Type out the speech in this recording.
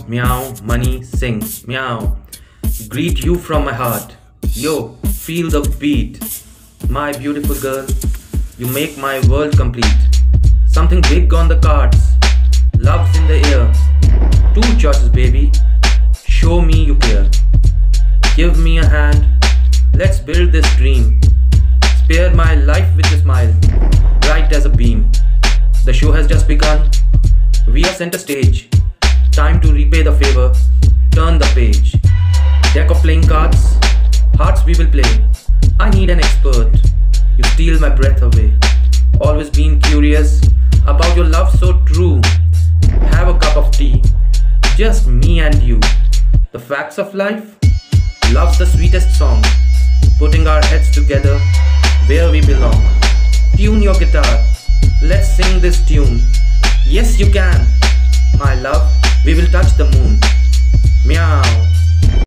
Meow, money, sing, meow. Greet you from my heart. Yo, feel the beat. My beautiful girl, you make my world complete. Something big on the cards. Love's in the air. Two choices, baby. Show me you care. Give me a hand. Let's build this dream. Spare my life with a smile, bright as a beam. The show has just begun. We are center stage. Time to repay the favor. Turn the page. Deck of playing cards. Hearts we will play. I need an expert. You steal my breath away. Always been curious about your love so true. Have a cup of tea. Just me and you. The facts of life. Love's the sweetest song. Putting our heads together where we belong. Tune your guitar. Let's sing this tune. Yes, you can. My love, we will touch the moon.